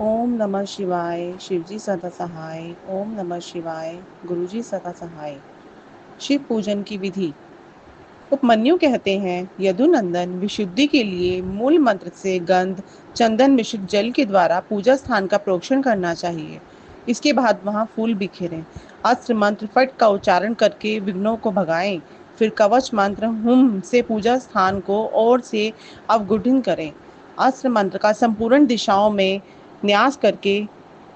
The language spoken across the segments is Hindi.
ओम नमः शिवाय। शिवजी सदा सहाय। ओम नमः शिवाय। गुरुजी सदा सहाय। शिव पूजन की विधि। उपमन्यु कहते हैं, यदुनंदन विशुद्धि के लिए मूल मंत्र से गंध चंदन मिश्रित जल के द्वारा पूजा स्थान का प्रोक्षण करना चाहिए। इसके बाद वहां फूल बिखेरें। अस्त्र मंत्र फट का उच्चारण करके विघ्नों को भगाएं। फिर कवच मंत्र हुम से पूजा स्थान को और से अवगुढ़ करें। अस्त्र मंत्र का संपूर्ण दिशाओं में न्यास करके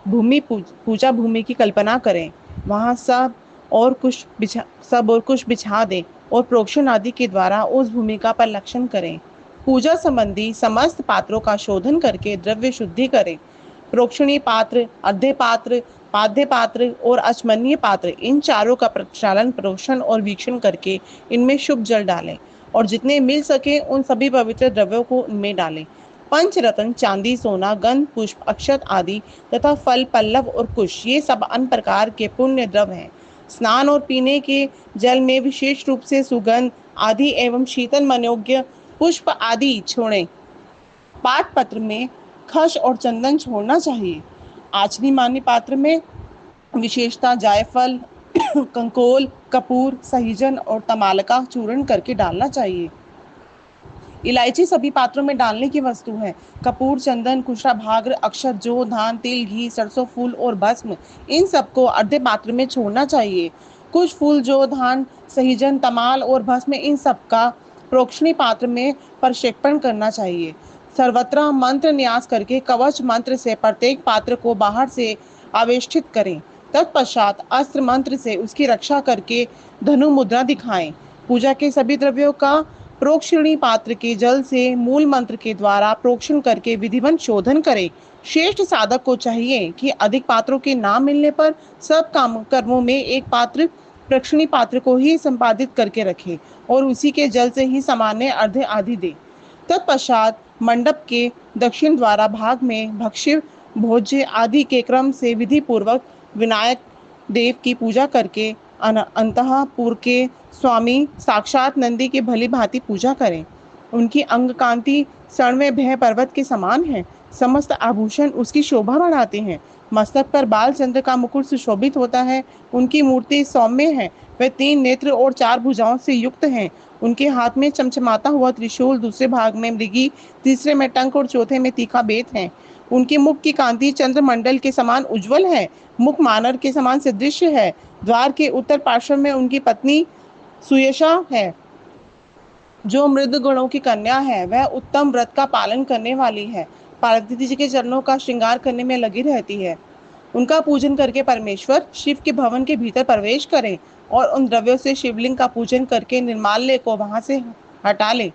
पूजा भूमि की कल्पना करें। वहां सब और कुछ बिछा दें और प्रोक्षण आदि के द्वारा उस भूमिका पर लक्षण करें। पूजा संबंधी समस्त पात्रों का शोधन करके द्रव्य शुद्धि करें। प्रोक्षणीय पात्र, अर्धे पात्र, पाद्य पात्र और अचमनीय पात्र, इन चारों का प्रक्षालन, प्रोक्षण और वीक्षण करके इनमें शुभ जल डालें और जितने मिल सके उन सभी पवित्र द्रव्यों को इनमें डालें। पंचरत्न, चांदी, सोना, गंध, पुष्प, अक्षत आदि तथा फल, पल्लव और कुश, ये सब अन्य प्रकार के पुण्य द्रव्य हैं। स्नान और पीने के जल में विशेष रूप से सुगंध आदि एवं शीतल मनोज्ञ पुष्प आदि छोड़ें। पाठ पत्र में खस और चंदन छोड़ना चाहिए। आचनी मान्य पात्र में विशेषता जायफल, कंकोल, कपूर, सहीजन और तमालका चूर्ण करके डालना चाहिए। इलायची सभी पात्रों में डालने की वस्तु है। कपूर, चंदन, कुशा भाग्र, अक्षत, जौ, धान, तिल, घी, सरसों फूल और भस्म, इन सबको अर्धे पात्र में छोड़ना चाहिए। कुछ फूल, जौ, धान, सहीजन, तमाल और भस्म, इन सब का प्रोक्षणी पात्र में प्रक्षेपण करना चाहिए। सर्वत्र मंत्र न्यास करके कवच मंत्र से प्रत्येक पात्र को बाहर से आवेष्टित करें। तत्पश्चात अस्त्र मंत्र से उसकी रक्षा करके धनु मुद्रा दिखाएं। पूजा के सभी द्रव्यों का प्रोक्षणी पात्र के जल से मूल मंत्र के द्वारा प्रोक्षण करके विधिवत शोधन करें। श्रेष्ठ साधक को चाहिए कि अधिक पात्रों के नाम मिलने पर सब कर्मों में एक पात्र प्रोक्षणी पात्र को ही संपादित करके रखे और उसी के जल से ही सामान्य अर्घ्य आदि दे। तत्पश्चात मंडप के दक्षिण द्वारा भाग में भक्ष्य, भोज्य आदि के क्रम से विधि पूर्वक विनायक देव की पूजा करके अंतःपुर के स्वामी साक्षात नंदी की भली भांति पूजा करें। उनकी अंग कांति स्वर्णमय भय पर्वत के समान है। समस्त आभूषण उसकी शोभा बढ़ाते हैं। मस्तक पर बाल चंद्र का मुकुट सुशोभित होता है। उनकी मूर्ति सौम्य है। वह 3 नेत्र और 4 भुजाओं से युक्त हैं। उनके हाथ में चमचमाता हुआ त्रिशूल, दूसरे भाग में मृगी, तीसरे में टंक और चौथे में तीखा बेत है। उनके मुख की कांति चंद्रमंडल के समान उज्जवल है। मुख मानर के समान सदृश्य है। द्वार के उत्तर पार्श्व में उनकी पत्नी सुयशा है, जो मृद गुणों की कन्या है। वह उत्तम व्रत का पालन करने वाली है। पार्वती जी के चरणों का श्रृंगार करने में लगी रहती है। उनका पूजन करके परमेश्वर शिव के भवन के भीतर प्रवेश करें और उन द्रव्यों से शिवलिंग का पूजन करके निर्माल्य को वहां से हटा ले।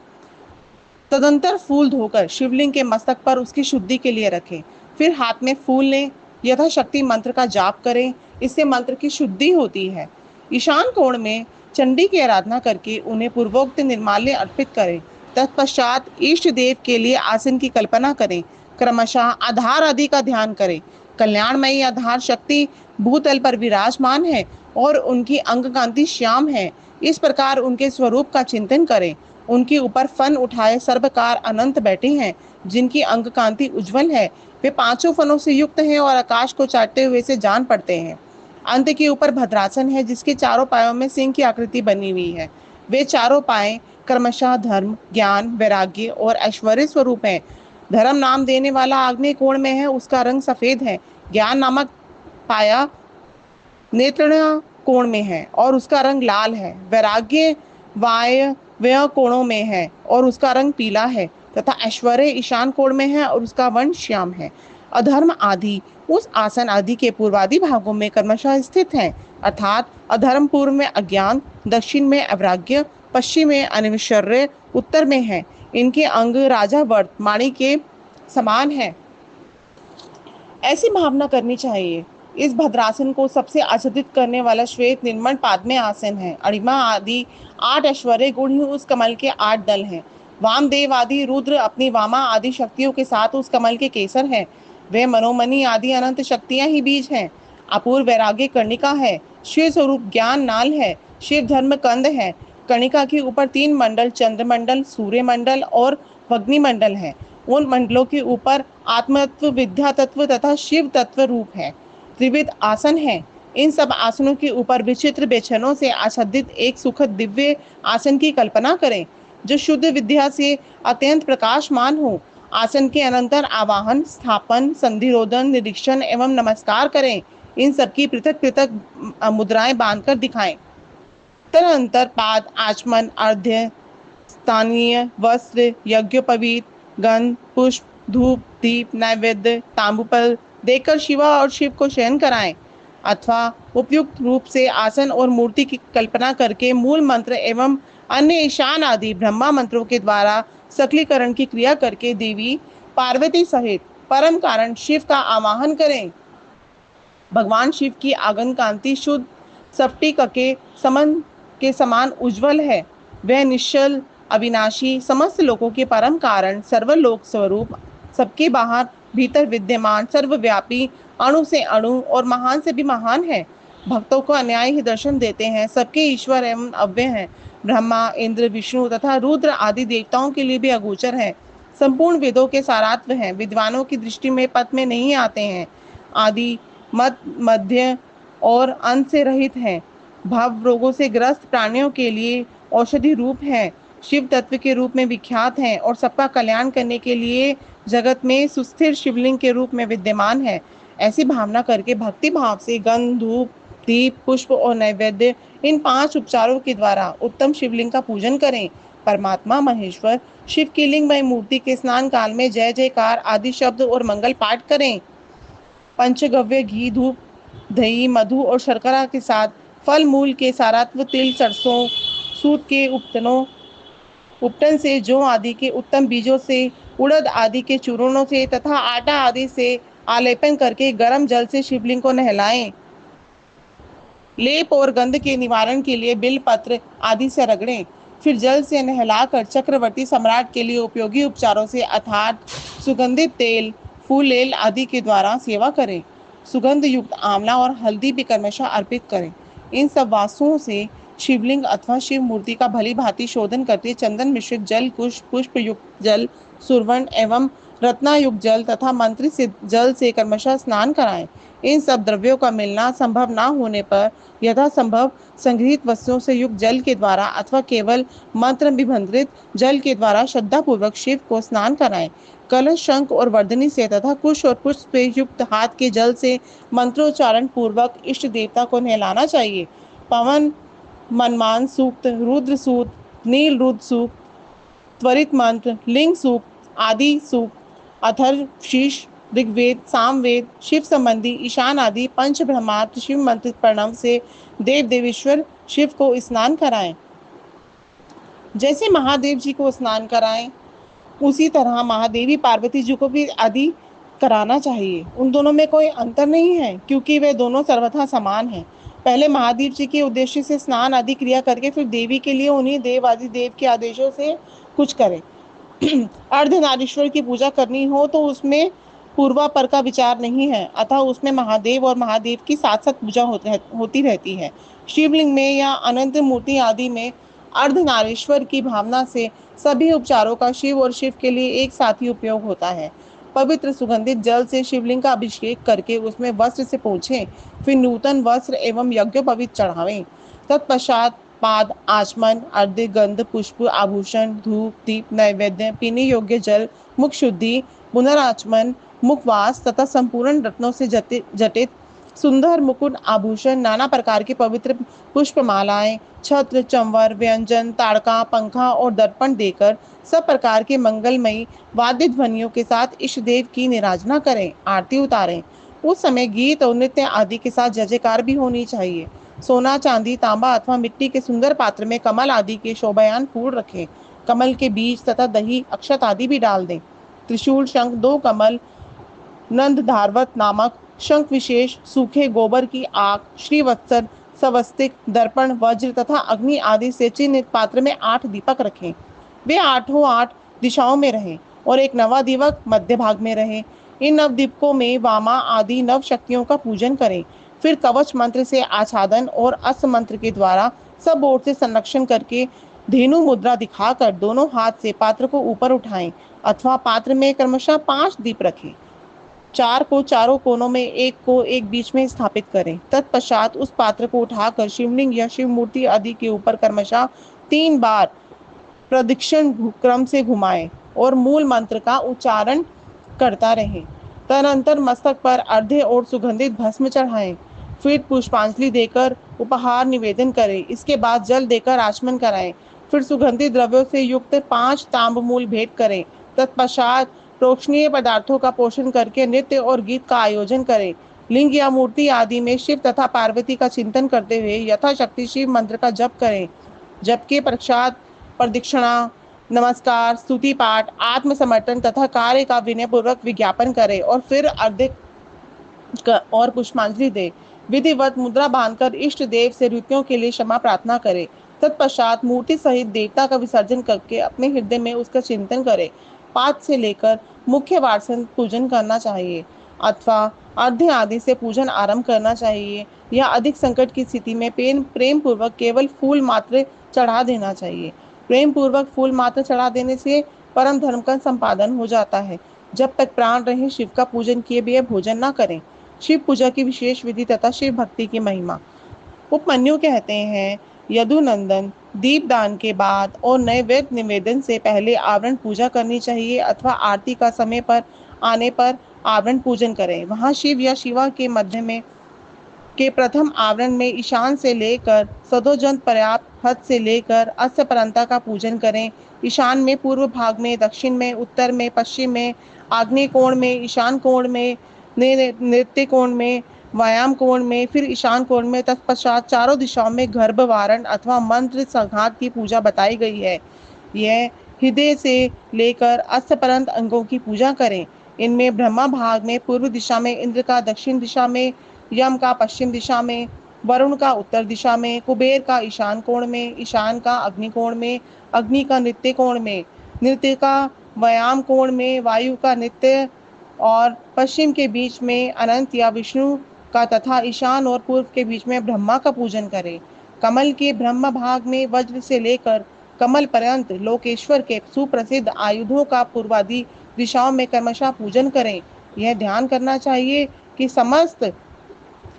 तदंतर फूल धोकर शिवलिंग के मस्तक पर उसकी शुद्धि के लिए रखें। फिर हाथ में फूल लें, यथाशक्ति मंत्र का जाप करें। इससे मंत्र की शुद्धि होती है। ईशान कोण में चंडी की आराधना करके उन्हें पूर्वोक्त निर्माल्य अर्पित करें। तत्पश्चात इष्ट देव के लिए आसन की कल्पना करें। क्रमशः आधार आदि का ध्यान करें। कल्याणमयी आधार शक्ति भूतल पर विराजमान है और उनकी अंग कांति श्याम है। इस प्रकार उनके स्वरूप का चिंतन करें। उनके ऊपर फन उठाए सर्वकार अनंत बैठे हैं, जिनकी अंग कांति उज्जवल है। वे 5 फनों से युक्त हैं और आकाश को चाटते हुए से जान पड़ते हैं। अंत के ऊपर भद्रासन है, जिसके चारों पायों में सिंह की आकृति बनी हुई है। वे चारों पाए क्रमशः धर्म, ज्ञान, वैराग्य और ऐश्वर्य स्वरूप हैं। धर्म नाम देने वाला आग्नेय कोण में है, उसका रंग सफेद है। ज्ञान नामक पाया नेत्रण कोण में है और उसका रंग लाल है। वैराग्य वायव्य कोणों में है और उसका रंग पीला है तथा ऐश्वर्य ईशान कोण में है और उसका वर्ण श्याम है। अधर्म आदि उस आसन आदि के पूर्वादि भागों में क्रमशः स्थित हैं, अर्थात अधर्म पूर्व में अज्ञान, दक्षिण में अवैराग्य, पश्चिम में अनैश्वर्य, उत्तर में है। इनके अंग राजा वर्त माणी के समान है। ऐसी भावना करनी चाहिए। इस भद्रासन को सबसे आच्छादित करने वाला श्वेत निर्मल पादमे आसन है। अणिमा आदि 8 ऐश्वर्य गुण ही उस कमल के 8 दल हैं। वामदेव आदि रुद्र अपनी वामा आदि शक्तियों के साथ उस कमल के केसर हैं। वे मनोमणि आदि अनंत शक्तियां ही बीज हैं। अपूर्व वैराग्य कर्णिका है। शिव स्वरूप ज्ञान नाल है। शिव धर्म कंद है। कर्णिका के ऊपर 3 मंडल, चंद्रमंडल, सूर्य मंडल और अग्नि मंडल है। उन मंडलों के ऊपर आत्म तत्व, विद्या तत्व तथा शिव तत्व रूप है। त्रिविध आसन है। इन सब आसनों के ऊपर विचित्र बेचैनों से आच्छादित एक सुखद दिव्य आसन की कल्पना करें, जो शुद्ध विद्या से अत्यंत प्रकाशमान हो। आसन के अनंतर आवाहन, स्थापन, संधिरोधन, निरीक्षण एवं नमस्कार करें। इन सबकी पृथक पृथक मुद्राएं बांधकर दिखाएं। तदनंतर पाद, आचमन, अर्घ्य, स्थानीय वस्त्र, यज्ञोपवीत, गंध, पुष्प, धूप, दीप, नैवेद्य, तांबूपल देकर शिवा और शिव को शयन कराएं, अथवा उपयुक्त रूप से आसन और मूर्ति की कल्पना करके मूल मंत्र एवं अन्य ईशान आदि ब्रह्मा मंत्रों के द्वारा सकलीकरण की क्रिया करके देवी पार्वती सहित परम कारण शिव का आवाहन करें। भगवान शिव की आगन कांति शुद्ध स्फटिक के समान उज्जवल है। वह निश्चल, अविनाशी, समस्त लोकों के परम कारण, सर्वलोक स्वरूप, सबके बाहर भीतर विद्यमान, सर्वव्यापी, अणु से अणु और महान से भी महान है। भक्तों को अन्याय ही दर्शन देते हैं, सबके ईश्वर एवं अव्यय हैं। ब्रह्मा, इंद्र, विष्णु तथा रुद्र आदि देवताओं के लिए भी अगोचर है। संपूर्ण वेदों के सारात्व हैं, विद्वानों की दृष्टि में पथ में नहीं आते हैं। आदि, मध्य और अंत से रहित हैं। भव रोगों से ग्रस्त प्राणियों के लिए औषधि रूप है। शिव तत्व के रूप में विख्यात हैं और सबका कल्याण करने के लिए जगत में सुस्थिर शिवलिंग के रूप में विद्यमान है। ऐसी भावना करके भक्ति भाव से गंध, धूप, दीप, पुष्प और नैवेद्य इन 5 उपचारों के द्वारा उत्तम शिवलिंग का पूजन करें। परमात्मा महेश्वर शिव की लिंगमय मूर्ति के स्नान काल में जय जयकार आदि शब्द और मंगल पाठ करें। पंचगव्य, घी, धूप, दही, मधु और शर्करा के साथ फल मूल के सारत्व, तिल, सरसों, सूत के उपटन से, जौ आदि के उत्तम बीजों से, उड़द आदि के चूर्णों से तथा आटा आदि से आलेपन करके गर्म जल से शिवलिंग को नहलाएं। लेप और गंध के निवारण के लिए बिल पत्र आदि से रगड़ें। फिर जल से नहलाकर चक्रवर्ती सम्राट के लिए उपयोगी उपचारों से अर्थात सुगंधित तेल, फूलेल आदि के द्वारा सेवा करें। सुगंध युक्त आंवला और हल्दी भी क्रमशः अर्पित करें। इन सब वास्तुओं से शिवलिंग अथवा शिव मूर्ति का भली भांति शोधन करके चंदन मिश्रित जल, कुश, पुष्प युक्त जल, सुरवर्ण एवं रत्नायुक्त जल तथा मंत्रित से जल से क्रमशः स्नान कराएं। इन सब द्रव्यों का मिलना संभव न होने पर यथासंभव संग्रहित वस्तुओं से युक्त जल के द्वारा अथवा केवल मंत्र विभंद्रित जल के द्वारा श्रद्धापूर्वक शिव को स्नान कराएं। कलश, शंख और वर्धनी से तथा कुश और पुष्प से युक्त हाथ के जल से मंत्रोच्चारण पूर्वक इष्ट देवता को नहलाना चाहिए। पवन मनमान सूक्त, रुद्र सूक्त, नील रुद्र सूक्त, त्वरित मंत्र, लिंग सूक्त आदि सूक्त, अथर्व शीर्ष, ऋग्वेद, सामवेद, शिव संबंधी ईशान आदि पंच ब्रह्मास्त्र शिव मंत्र प्रणव से देव देवेश्वर शिव को स्नान कराएं। जैसे महादेव जी को स्नान कराएं, उसी तरह महादेवी पार्वती जी को भी आदि कराना चाहिए। उन दोनों में कोई अंतर नहीं है, क्योंकि वे दोनों सर्वथा समान हैं। पहले महादेव जी के उद्देश्य से स्नान आदि क्रिया करके फिर देवी के लिए उन्हीं देव आदि देव के आदेशों से कुछ करें। अर्धनारीश्वर की पूजा करनी हो तो उसमें पूर्वापर का विचार नहीं है, अतः उसमें महादेव और महादेव की साथ साथ पूजा होती रहती है। शिवलिंग में या अनंत मूर्ति आदि में अर्धनारीश्वर की भावना से सभी उपचारों का शिव और शिव के लिए एक साथ ही उपयोग होता है। पवित्र सुगंधित जल से शिवलिंग का अभिषेक करके उसमें वस्त्र से पोंछें, फिर नूतन वस्त्र एवं यज्ञोपवीत चढ़ावें। तत्पश्चात पाद, आचमन, अर्घ्य, गंध, पुष्प, आभूषण, धूप, दीप, नैवेद्य, पीने योग्य जल, मुख शुद्धि, पुनराचमन, मुखवास तथा संपूर्ण रत्नों से जटित सुंदर मुकुट, आभूषण, नाना प्रकार के पवित्र पुष्पमालाएं, छत्र, चंवर, व्यंजन, ताड़का, पंखा और दर्पण देकर सब प्रकार के मंगलमयी वाद्य ध्वनियों के साथ इष्ट देव की निराजना करें, आरती उतारें। उस समय गीत और नृत्य आदि के साथ जय जयकार भी होनी चाहिए। सोना, चांदी, तांबा अथवा मिट्टी के सुंदर पात्र में कमल आदि के शोभायान फूल रखें। कमल के बीज तथा दही, अक्षत आदि भी डाल दें। त्रिशूल, शंख, 2 कमल, नंद धारवत नामक शंख विशेष, सूखे गोबर की आग, श्रीवत्सर, स्वस्तिक, दर्पण, वज्र तथा अग्नि आदि से चिन्हित पात्र में 8 दीपक रखें। वे 8 दिशाओं में रहें और एक नवा दीपक मध्य भाग में रहे। इन नव दीपकों में वामा आदि नव शक्तियों का पूजन करें। फिर कवच मंत्र से आच्छादन और अस्त्र मंत्र के द्वारा सब ओर से संरक्षण करके धेनु मुद्रा दिखाकर दोनों हाथ से पात्र को ऊपर उठाएं। अथवा पात्र में क्रमशः 5 दीप रखें। 4 को चारों कोनों में, एक को एक बीच में स्थापित करें। तत्पश्चात उस पात्र को उठाकर शिवलिंग या शिव मूर्ति आदि के ऊपर क्रमशः 3 बार प्रदक्षिण क्रम से घुमाएं और मूल मंत्र का उच्चारण करता रहें। तदनंतर मस्तक पर अर्धे और सुगंधित भस्म चढ़ाएं। फिर पुष्पांजलि देकर उपहार निवेदन करें। इसके बाद जल देकर आचमन कराएं। फिर सुगंधित द्रव्यों से युक्त 5 ताम्रमूल भेंट करें। तत्पश्चात प्रोक्षणीय पदार्थों का पोषण करके नृत्य और गीत का आयोजन करें। लिंग या मूर्ति आदि में शिव तथा पार्वती का चिंतन करते हुए यथाशक्ति शिव मंत्र का जप करें। जप के पश्चात प्रदक्षिणा, नमस्कार, स्तुति पाठ, आत्मसमर्पण तथा कार्य का विनयपूर्वक विज्ञापन करें और फिर अर्घ्य और पुष्पांजलि दे। विधिवत मुद्रा बांधकर इष्ट देव से ऋतियों के लिए क्षमा प्रार्थना करे। तत्पश्चात मूर्ति सहित देवता का विसर्जन करके अपने हृदय में उसका चिंतन करे। पाठ से लेकर मुख्य वार्षण पूजन करना चाहिए अथवा अर्घ्य आदि से पूजन आरंभ करना चाहिए, या अधिक संकट की स्थिति में प्रेम पूर्वक केवल फूल मात्र चढ़ा देना चाहिए। प्रेम पूर्वक फूल मात्र चढ़ा देने से परम धर्म का संपादन हो जाता है। जब तक प्राण रहे शिव का पूजन किए बिना भोजन न करें। शिव पूजा की विशेष विधि तथा शिव भक्ति की महिमा। उपमन्यु कहते हैं, यदुनंदन, दीपदान के बाद और नैवेद्य निवेदन से पहले आवरण पूजा करनी चाहिए अथवा आरती का समय पर आने पर आवरण पूजन करें। वहां शिव या शिवा के मध्य में के प्रथम आवरण में ईशान से लेकर सदोजन पर्याप्त हद से लेकर अस्त परंता का पूजन करें। ईशान में पूर्व भाग में, दक्षिण में, उत्तर में, पश्चिम में, आग्नेय कोण में, ईशान कोण में, नृत्य कोण में, व्यायाम कोण में, फिर ईशान कोण में। तत्पश्चात चारों दिशाओं में गर्भवारण अथवा मंत्र संघात की पूजा बताई गई है। यह हृदय से लेकर अस्त पर्यंत अंगों की पूजा करें। इनमें ब्रह्मा भाग में पूर्व दिशा में, इंद्र का दक्षिण दिशा में, यम का पश्चिम दिशा में, वरुण का उत्तर दिशा में, कुबेर का ईशान कोण में, ईशान का अग्नि कोण में, अग्नि का नृत्य कोण में, नृत्य का व्यायाम कोण में, वायु का नृत्य और पश्चिम के बीच में अनंत या विष्णु का तथा ईशान और पूर्व के बीच में ब्रह्मा का पूजन करें। कमल के ब्रह्म भाग में वज्र से लेकर कमल पर्यंत लोकेश्वर के सुप्रसिद्ध आयुधों का पूर्वादि दिशाओं में क्रमशः पूजन करें। यह ध्यान करना चाहिए कि समस्त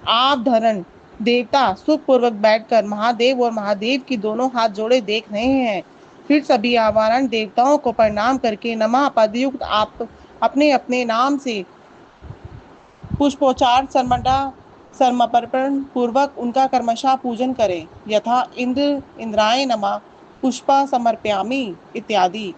आवधरण देवता सुखपूर्वक बैठकर महादेव और महादेव की दोनों हाथ जोड़े देख रहे हैं। फिर सभी आवरण देवताओं को प्रणाम करके नमः पदयुक्त आप अपने अपने नाम से पुष्पोच्चार समर्पण पूर्वक उनका क्रमशः पूजन करें। यथा इंद्राय नमः पुष्पा समर्पयामि इत्यादि।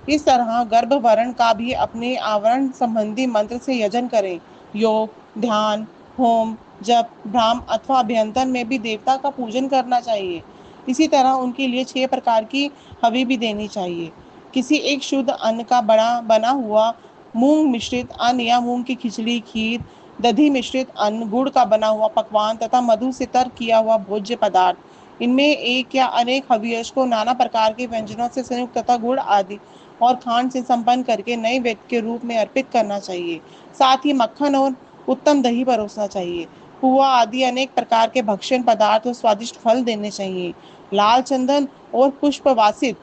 इस तरह गर्भवरण का भी अपने आवरण संबंधी मंत्र से यजन करें। योग, ध्यान, होम, जप, भ्राम अथवा अभ्यंतर में भी देवता का पूजन करना चाहिए। इसी तरह उनके लिए 6 प्रकार की हवि भी देनी चाहिए। किसी एक शुद्ध अन्न का बना हुआ मूंग मिश्रित अन्न या मूंग की खिचड़ी, खीर, दधी मिश्रित अन्न, गुड़ का बना हुआ पकवान तथा मधु से तर्क किया हुआ भोज्य पदार्थ। इनमें एक या अनेक हवियश को नाना प्रकार के व्यंजनों से संयुक्त तथा गुड़ आदि और खांड से संपन्न करके नैवेद्य के रूप में अर्पित करना चाहिए। साथ ही मक्खन और उत्तम दही परोसना चाहिए। पुआ आदि अनेक प्रकार के भक्षण पदार्थ और स्वादिष्ट फल देने चाहिए। लाल चंदन और पुष्प वासित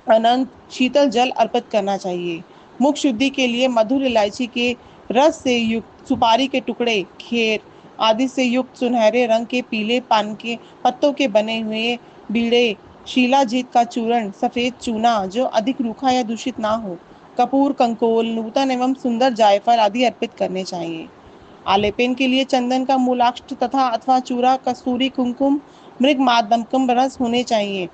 अनंत शीतल जल अर्पित करना चाहिए। मुख शुद्धि के लिए मधुर इलायची के रस से युक्त सुपारी के टुकड़े, खेर आदि से युक्त सुनहरे रंग के पीले पान के पत्तों के बने हुए बीड़े, शीलाजीत का चूर्ण, सफेद चूना जो अधिक रूखा या दूषित ना हो, कपूर, कंकोल, नूतन एवं सुंदर जायफल आदि अर्पित करने चाहिए। आलेपन के लिए चंदन का मूलाक्ष तथा अथवा चूरा, कस्तूरी, कुमकुम, मृग मादमकम रस होने चाहिए।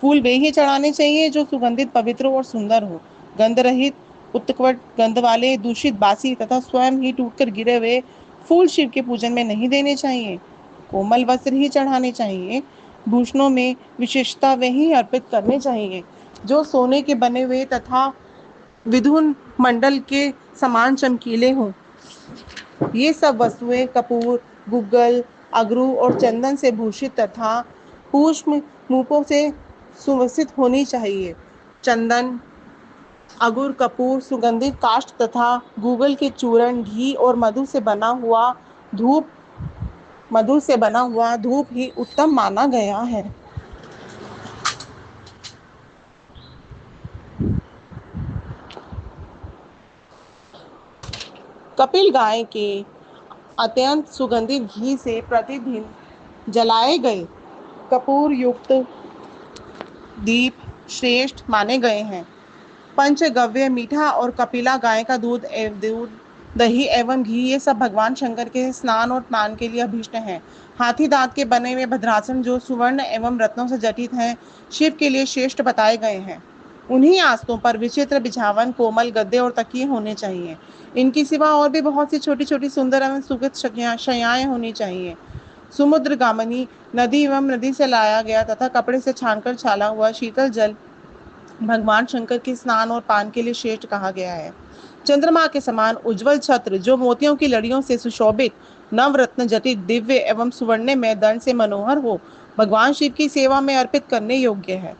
फूल वे ही चढ़ाने चाहिए जो सुगंधित, पवित्र और सुंदर हो। गंध रहित, उत्कट गंध वाले, दूषित, बासी तथा स्वयं ही टूटकर गिरे हुए फूल शिव के पूजन में नहीं देने चाहिए। कोमल वस्त्र ही चढ़ाने चाहिए। भूषणों में विशेषता वे ही अर्पित करने चाहिए जो सोने के बने हुए तथा विधुन मंडल के समान चमकीले हों। ये सब वस्तुएं कपूर, गुग्गल, अगरू और चंदन से भूषित तथा पुष्प मूपों से सुवासित होनी चाहिए। चंदन, अगुर, कपूर, सुगंधित काष्ठ तथा गूगल के चूर्ण, घी और मधु से बना हुआ धूप ही उत्तम माना गया है। कपिल गाय के अत्यंत सुगंधित घी से प्रतिदिन जलाए गए कपूर युक्त दीप श्रेष्ठ माने गए हैं। पंचगव्य मीठा और कपिला गाय का दूध दही एवं घी ये सब भगवान शंकर के स्नान और पान के लिए अभीष्ट हैं। हाथी दांत के बने हुए भद्रासन जो सुवर्ण एवं रत्नों से जटित हैं, शिव के लिए श्रेष्ठ बताए गए हैं। उन्हीं आस्तों पर विचित्र बिछावन, कोमल गद्दे और तकिए होने चाहिए। इनकी सिवा और भी बहुत सी छोटी छोटी सुंदर एवं सुखद शय्याएं होनी चाहिए। समुद्र गामिनी नदी एवं नदी से लाया गया तथा कपड़े से छानकर छाला हुआ शीतल जल भगवान शंकर के स्नान और पान के लिए श्रेष्ठ कहा गया है। चंद्रमा के समान उज्जवल छत्र जो मोतियों की लड़ियों से सुशोभित नवरत्न जटित दिव्य एवं सुवर्ण में दंड से मनोहर हो, भगवान शिव की सेवा में अर्पित करने योग्य है।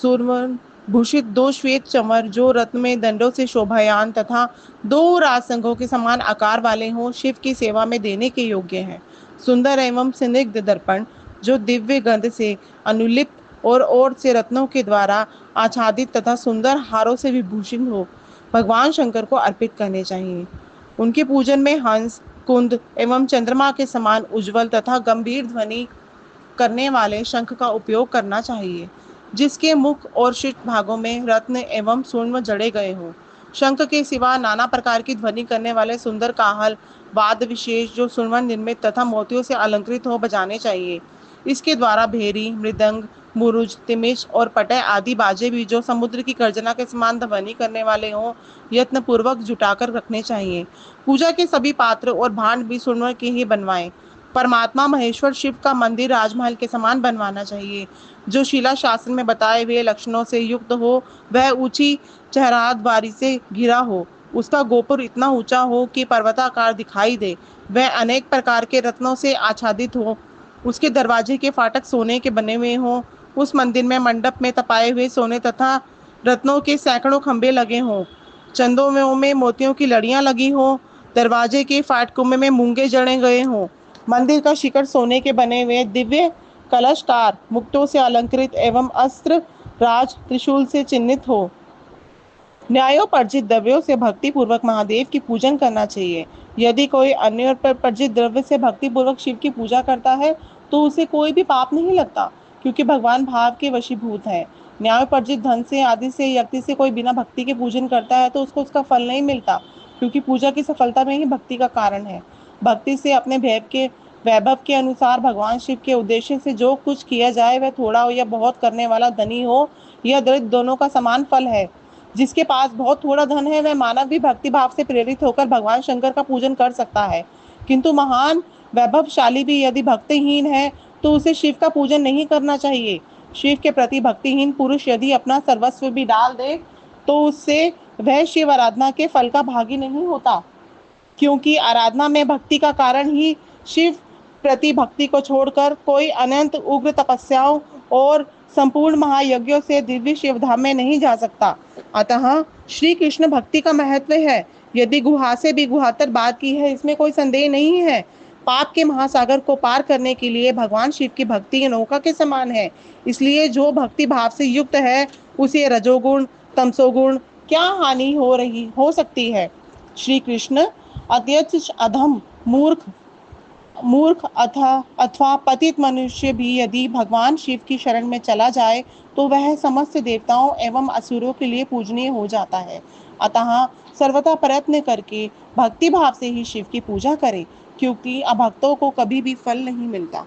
सुवर्ण भूषित दो श्वेत चंवर जो रत्न में दंडों से शोभायान तथा दो राजसंघों के समान आकार वाले हों, शिव की सेवा में देने के योग्य हैं। सुंदर एवं स्निग्ध दर्पण जो दिव्य गंध से अनुलिप्त और ओर से रत्नों के द्वारा आच्छादित तथा सुंदर हारों से विभूषित हो, भगवान शंकर को अर्पित करने चाहिए। उनके पूजन में हंस, कुंद एवं चंद्रमा के समान उज्जवल तथा गंभीर ध्वनि करने वाले शंख का उपयोग करना चाहिए, जिसके मुख और शीर्ष भागों में रत्न एवं स्वर्ण जड़े गए हों। शंख के सिवा नाना प्रकार की ध्वनि करने वाले सुंदर काहल वाद्य विशेष जो स्वर्ण निर्मित तथा मोतियों से अलंकृत हो बजाने चाहिए। इसके द्वारा भेरी, मृदंग, मुरुज, तिमिश और पटय आदि बाजे भी जो समुद्र की गर्जना के समान ध्वनि करने वाले हों, यत्न पूर्वक जुटाकर रखने चाहिए। पूजा के सभी पात्र और भांड भी स्वर्ण के ही बनवाएं। परमात्मा महेश्वर शिव का मंदिर राजमहल के समान बनवाना चाहिए, जो शिला शास्त्र में बताए हुए लक्षणों से युक्त हो। वह ऊंची चहरादवारी से घिरा हो, उसका गोपुर इतना ऊंचा हो कि पर्वताकार दिखाई दे। वह अनेक प्रकार के रत्नों से आच्छादित हो, उसके दरवाजे के फाटक सोने के बने हुए हों। उस मंदिर में मंडप में तपाए हुए सोने तथा रत्नों के सैकड़ों खंभे लगे हों। चंदों में मोतियों की लड़ियां लगी हों। दरवाजे के फाटकों में मूंगे जड़े गए हों। मंदिर का शिखर सोने के बने हुए दिव्य कलशकार मुक्तों से अलंकृत एवं अस्त्र राज त्रिशूल से चिन्हित हो। न्यायोपर्जित द्रव्यों से भक्ति पूर्वक महादेव की पूजन करना चाहिए। यदि कोई अन्य पर्जित द्रव्य से भक्ति पूर्वक शिव की पूजा करता है तो उसे कोई भी पाप नहीं लगता, क्योंकि भगवान भाव के वशीभूत है। न्यायोपर्जित धन से आदि से व्यक्ति से कोई बिना भक्ति के पूजन करता है तो उसको उसका फल नहीं मिलता, क्योंकि पूजा की सफलता में ही भक्ति का कारण है। भक्ति से अपने वैभव के अनुसार भगवान शिव के उद्देश्य से जो कुछ किया जाए, वह थोड़ा हो या बहुत करने वाला धनी हो या दरिद्र, दोनों का समान फल है। जिसके पास बहुत थोड़ा धन है, वह मानव भी भक्ति भाव से प्रेरित होकर भगवान शंकर का पूजन कर सकता है, किंतु महान वैभवशाली भी यदि भक्तिहीन है तो उसे शिव का पूजन नहीं करना चाहिए। शिव के प्रति भक्तिहीन पुरुष यदि अपना सर्वस्व भी डाल दे तो उससे वह शिव आराधना के फल का भागी नहीं होता, क्योंकि आराधना में भक्ति का कारण ही शिव प्रति भक्ति को छोड़कर कोई अनंत उग्र तपस्याओं और संपूर्ण महायज्ञों से दिव्य शिवधाम में नहीं जा सकता। अतः श्री कृष्ण भक्ति का महत्व है। यदि गुहा से भी गुहातर बात की है, इसमें कोई संदेह नहीं है। पाप के महासागर को पार करने के लिए भगवान शिव की भक्ति नौका के समान है। इसलिए जो भक्ति भाव से युक्त है उसे रजोगुण तमसोगुण क्या हानि हो सकती है। श्री कृष्ण अत्यंत अधम मूर्ख अथवा पतित मनुष्य भी यदि भगवान शिव की शरण में चला जाए तो वह समस्त देवताओं एवं असुरों के लिए पूजनीय हो जाता है। अतः सर्वथा प्रयत्न करके भक्ति भाव से ही शिव की पूजा करें, क्योंकि अभक्तों को कभी भी फल नहीं मिलता।